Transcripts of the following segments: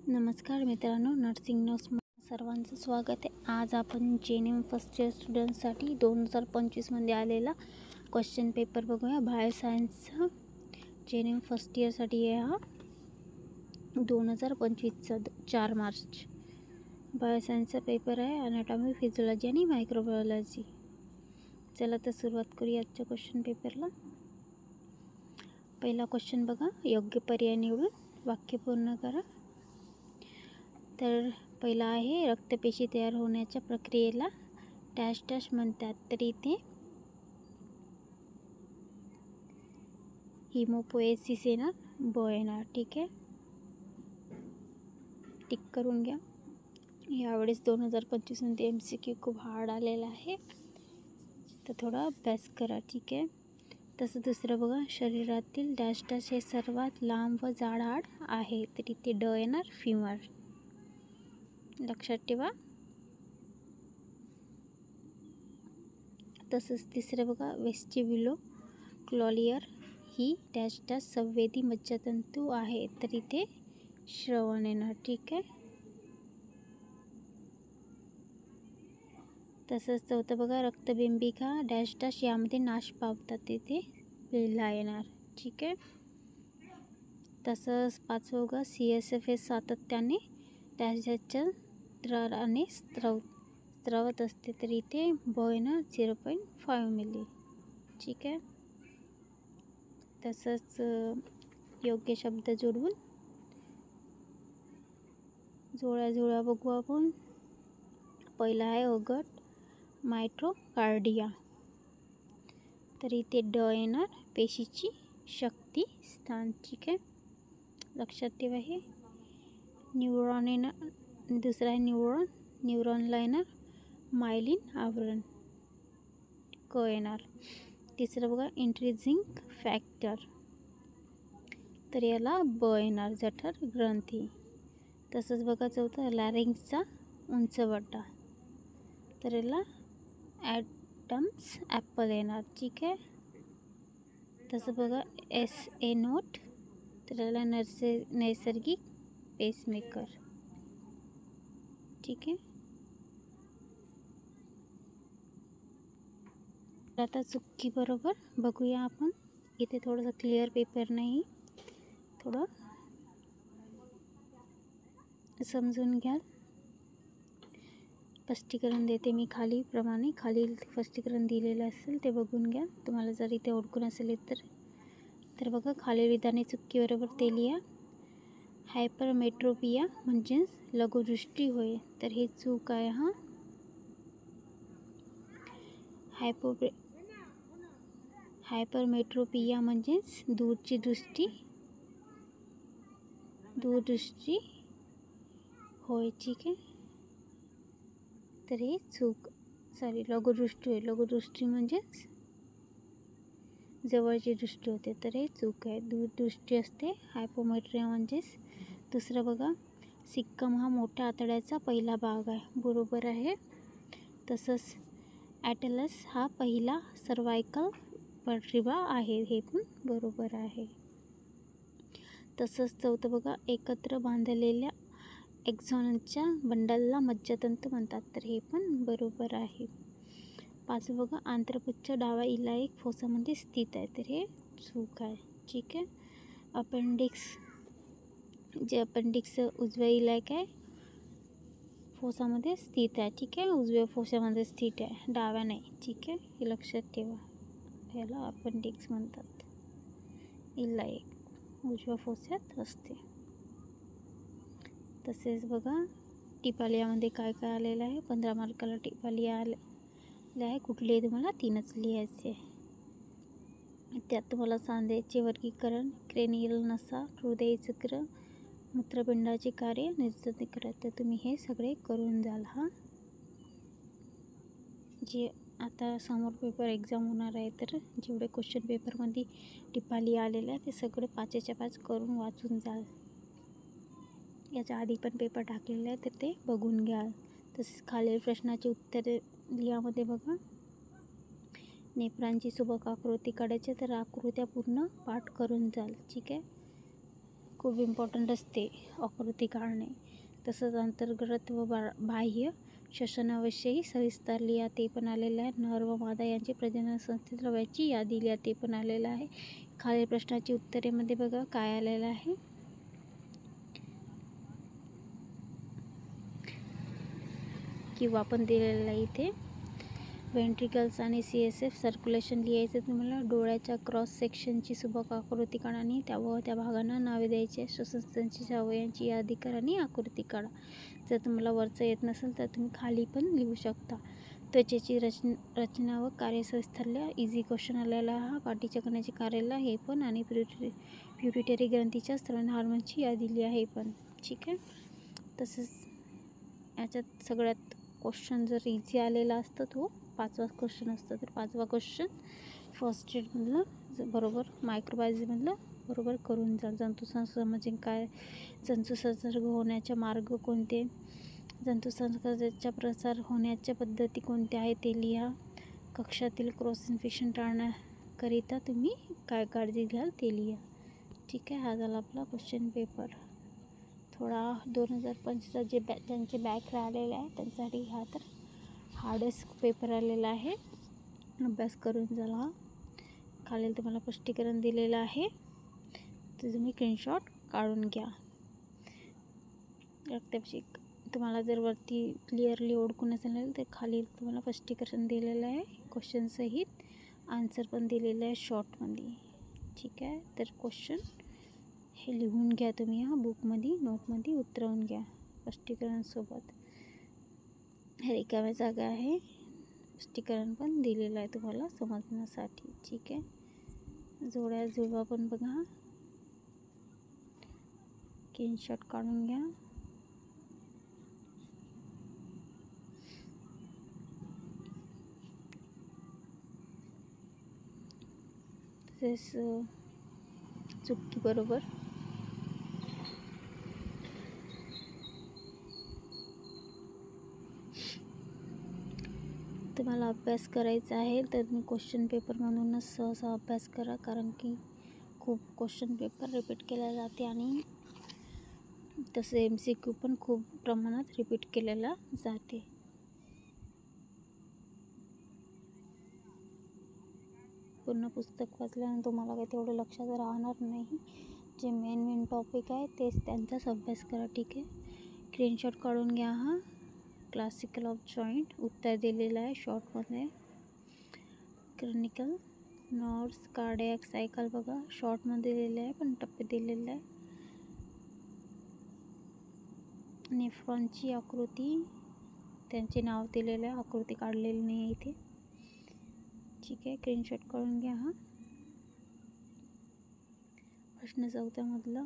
नमस्कार मित्रांनो, नर्सिंग न्यूजमध्ये सर्वांचं स्वागत आहे। आज आपण जेएनएम फर्स्ट इयर स्टुडंट्ससाठी 2025मध्ये आलेला क्वेश्चन पेपर बघूया। बायोसायन्सचा जेएनएम फर्स्ट इयरसाठी आहे हा 2025चा 4 मार्च बायोसायन्सचा पेपर आहे। अनाटॉमी, फिजिओलॉजी आणि मायक्रोबायोलॉजी। चला तर सुरुवात करूया आजच्या क्वेश्चन पेपरला। पहिला क्वेश्चन बघा, योग्य पर्याय निवडून वाक्य पूर्ण करा। तर पहिला आहे, रक्तपेशी तयार होण्याच्या प्रक्रियेला डॅश डॅश म्हणतात। तर इथे हिमोपोएसिस येणार, ब येणार। ठीक आहे, टिक करून घ्या। यावेळेस 2025मध्ये MCQ खूप हार्ड आलेला आहे, तर थोडा अभ्यास करा। ठीक आहे, तसं दुसरं बघा, शरीरातील डॅश डॅश हे सर्वात लांब व जाड हाड आहे। तर इथे ड येणार, फिमर। लक्षात ठेवा। तसंच तिसरं बघा, वेस्टिब्युलोक्लॉलियर ही डॅश डॅश संवेदी मज्जातंतू आहे। तर इथे श्रवण येणार। ठीक आहे, तसंच चौथं बघा, रक्तबिंबिका डॅश डॅश यामध्ये नाश पावतात। तिथे पहिला येणार। ठीक आहे, तसंच पाचवं बघा, CSF हे सातत्याने डॅश डॅशच्या द्राराने स्त्रवत असते। तर इथे ब येणार, 0.5 मिली। ठीक आहे, तसंच योग्य शब्द जोडून जोड्या बघू आपण। पहिला आहे अगट मायट्रोकार्डिया। तर इथे ड येणार, पेशीची शक्ती स्थान। ठीक आहे, लक्षात ठेवा। हे न्यूरॉन येणार, दुसरा आहे न्यूरॉनला येणार मायलिन आवरण, क येणार। तिसरं बघा, इंट्रिन्सिक फॅक्टर। तर याला ब येणार, जठर ग्रंथी। तसंच बघा चौथं, लॅरिंक्सचा उंचवटा। तर याला ॲडम्स ॲपल येणार। ठीक आहे, तसं बघा SA नोट। तर याला नैसर्गिक पेसमेकर। ठीक आहे, आता चुकी बरोबर बघूया आपण। इथे थोडंसं क्लिअर पेपर नाही, थोडं समजून घ्या। स्पष्टीकरण देते मी खाली स्पष्टीकरण दिलेलं असेल ते बघून घ्या। तुम्हाला जर इथे ओळखून असेल तर बघा, खालील विधाने चुकी बरोबर ते लिहा। हायपरमेट्रोपिया म्हणजे लघुदृष्टी होय। तर हे चूक आहे। हा हायपरमेट्रोपिया म्हणजेच दूरदृष्टी होय। ठीक आहे, तर हे लघुदृष्टी होय। लघुदृष्टी म्हणजेच जवळची दृष्टी होते। तर हे चूक आहे, दूरदृष्टी असते हायपोमेट्रिया म्हणजेच। दुसरं बघा, सिक्कम हा मोठ्या आतड्याचा पहिला भाग आहे, बरोबर आहे। तसंच ॲटलस हा पहिला सर्वायकल वर्टिब्रा आहे, हे पण बरोबर आहे। तसंच चौथं बघा, एकत्र बांधलेल्या एक्झॉनच्या बंडलला मज्जातंतू म्हणतात। तर हे पण बरोबर आहे। पाचवं बघा, आंत्रपुच्छ डाव्या इलायक फोसामध्ये स्थित आहे। तर हे चूक आहे। ठीक आहे, अपेंडिक्स उजव्या इलायक आहे फोसामध्ये स्थित आहे। ठीक आहे, उजव्या फोसामध्ये स्थित आहे, डाव्या नाही। ठीक आहे, हे लक्षात ठेवा। याला अपेंडिक्स म्हणतात। इलायक उजव्या फोसात असते। तसेच बघा, टिपालियामध्ये काय काय आलेलं आहे। 15 मार्काला टिपालिया आले आहे। कुठले तुम्हाला 3च लिहायचे। त्यात तुम्हाला सांध्याचे वर्गीकरण, क्रेनियल नसा, हृदयचक्र, मूत्रपिंडाचे कार्य, निर्जलीकरण। तर तुम्ही हे सगळे करून जाल। हा जे आता समोर पेपर एक्झाम होणार आहे, तर जेवढे क्वेश्चन पेपरमध्ये टिपालिया आलेले आहे ते सगळे 5च्या 5 करून वाचून जाल। याच्या आधी पण पेपर टाकलेले आहे, तर ते बघून घ्या। तसेच खालील प्रश्नाची उत्तरे लिहामध्ये बघा, नेफ्रांची सुबक आकृती काढायची, तर आकृत्या पूर्ण पाठ करून जाल। ठीक आहे, खूप इम्पॉर्टंट असते आकृती काढणे. तसंच अंतर्गत व बाह्य श्वसनाविषयी सविस्तर लिहा ते पण आलेलं आहे. नर व मादा यांची प्रजनन संस्थेत द्रव्याची यादी लिहा ते पण आलेलं आहे. खालील प्रश्नाची उत्तरेमध्ये बघा काय आलेलं आहे. किंवा पण दिलेलं आहे इथे. वेंट्रिकल्स आणि CSF सर्क्युलेशन लिहायचं तुम्हाला. डोळ्याच्या क्रॉस सेक्शनची सुबक आकृती काढा आणि त्या भागांना नावे द्यायचे. श्वसनसंस्थेच्या अवयवांची यादी करा आणि आकृती काढा. जर तुम्हाला वरचं येत नसेल तर तुम्ही खाली पण लिहू शकता. त्वचेची रचना व कार्य सविस्तर लिहा. इझी क्वेश्चन आलेला हा. पाठीच्या कण्याची कार्याला हे पण आणि प्युरिटरी ग्रंथीच्या स्त्रवन हार्मोनची यादी लिहा हे पण. ठीक आहे. तसंच याच्यात सगळ्यात क्वेश्चन जर इझी आलेला असतं तो 5वा क्वेश्चन असतं. तर 5वा क्वेश्चन फर्स्ट एडमधलं बरोबर, मायक्रोबायोलॉजीमधलं बरोबर करून जाल. जंतुसंसर्ग म्हणजे काय, जंतुसंसर्ग होण्याचे मार्ग कोणते, जंतुसंसर्गाचा प्रसार होण्याच्या पद्धती कोणत्या आहेत ते लिहा. कक्षातील क्रॉस इन्फेक्शन टाळण्याकरिता तुम्ही काय काळजी घ्याल ते लिहा. ठीक आहे. हा झाला आपला क्वेश्चन पेपर. थोडा 2025चा ज्यांचे बॅक राहिलेले आहे त्यांच्यासाठी हा तर हार्डेस्ट पेपर आलेला आहे. अभ्यास करून झाला. खालील तुम्हाला स्पष्टीकरण दिलेलं आहे, तर तुम्ही स्क्रीनशॉट काढून घ्या. रक्तपिशक तुम्हाला जर वरती क्लिअरली ओळखून असेल तर खाली तुम्हाला स्पष्टीकरण दिलेलं आहे, क्वेश्चन सहित आन्सर पण दिलेलं आहे शॉर्टमध्ये. ठीक आहे. तर क्वेश्चन हे लिहून घ्या तुम्ही बुकमध्ये, नोटमध्ये उतरवून घ्या स्पष्टीकरणासोबत. हे रिकाम्या जागा आहे, स्पष्टीकरण पण दिलेलं आहे तुम्हाला समजण्यासाठी. ठीक आहे. जोड्या जुळवा पण बघा, स्क्रीनशॉट काढून घ्या. तसेच चुकी बरोबर तुम्हाला अभ्यास करायचा आहे तर तुम्ही क्वेश्चन पेपर म्हणूनच सहसा अभ्यास करा, कारण की खूप क्वेश्चन पेपर रिपीट केला जाते आणि तसे MCQ पण खूप प्रमाणात रिपीट केलेला जाते. पूर्ण पुस्तक वाचल्यानंतर तुम्हाला काही तेवढं लक्षात राहणार नाही. जे मेन टॉपिक आहे तेच त्यांचाच अभ्यास करा. ठीक आहे. स्क्रीनशॉट काढून घ्या. हा क्लासिकल ऑफ जॉईंट उत्तर दिलेलं आहे शॉर्टमध्ये. क्लिनिकल नर्व्स कार्डियक सायकल बघा शॉर्टमध्ये दिलेलं आहे पण टप्पे दिलेले आहे. नेफ्रॉनची आकृती त्यांचे नाव दिलेलं आहे, आकृती काढलेली नाही आहे इथे. ठीक आहे. स्क्रीनशॉट काढून घ्या. हा प्रश्न 4 मधला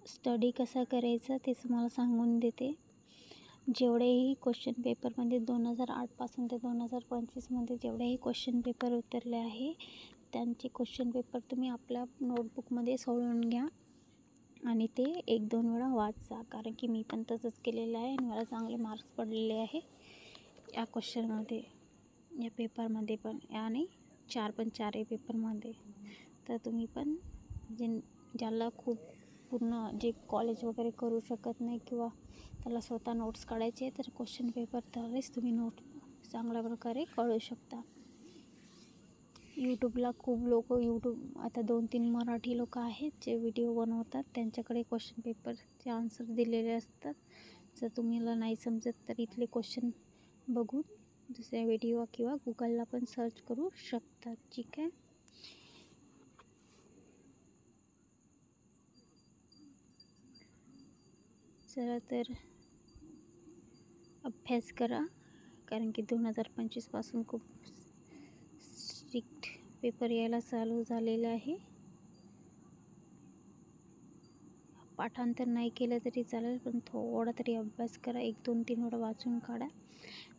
स्टडी कसा करायचा ते तुम्हाला सांगून देते. जेवढेही क्वेश्चन पेपरमध्ये 2008 पासून ते 2025मध्ये जेवढेही क्वेश्चन पेपर उतरले आहे त्यांचे क्वेश्चन पेपर तुम्ही आपल्या नोटबुकमध्ये सोडवून घ्या आणि ते 1-2 वेळा वाचा, कारण की मी पण तसंच केलेलं आहे आणि मला चांगले मार्क्स पडलेले आहे या क्वेश्चनमध्ये, या पेपरमध्ये पण, आणि 4 पेपरमध्ये. तर तुम्ही पण ज्याला खूप पूर्ण जे कॉलेज वगैरे करू शकत नाही किंवा त्याला स्वतः नोट्स काढायचे तर क्वेश्चन पेपरद्वारेच तुम्ही नोट चांगल्या प्रकारे काढू शकता. यूट्यूबला खूप लोक आता 2-3 मराठी लोक आहेत जे व्हिडिओ बनवतात, त्यांच्याकडे क्वेश्चन पेपरचे आन्सर दिलेले असतात. जर तुम्हाला नाही समजत तर इथले क्वेश्चन बघून दुसऱ्या व्हिडिओ किंवा गुगलला पण सर्च करू शकतात. ठीक आहे. चला तर अभ्यास करा, कारण की 2025 पासून खूप स्ट्रिक्ट पेपर यायला चालू झालेलं आहे. पाठांतर नाही केलं तरी चालेल पण थोडा तरी अभ्यास करा. 1-2-3 वेळा वाचून काढा.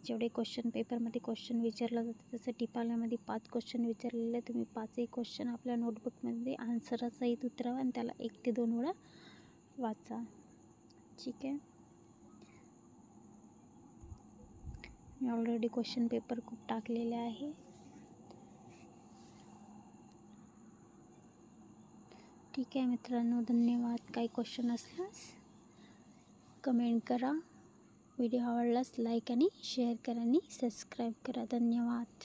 जेवढे क्वेश्चन पेपरमध्ये क्वेश्चन विचारलं जातं तसं टिपाल्यामध्ये 5 क्वेश्चन विचारलेले. तुम्ही 5ही क्वेश्चन आपल्या नोटबुकमध्ये आन्सरासहित उतरवा आणि त्याला 1 ते 2 वेळा वाचा. ठीक आहे. मी ऑलरेडी क्वेश्चन पेपर खूप टाकलेले आहे. ठीक आहे मित्रांनो, धन्यवाद. काही क्वेश्चन असल्यास कमेंट करा. व्हिडिओ आवडल्यास लाईक आणि शेअर करा आणि सबस्क्राईब करा. धन्यवाद.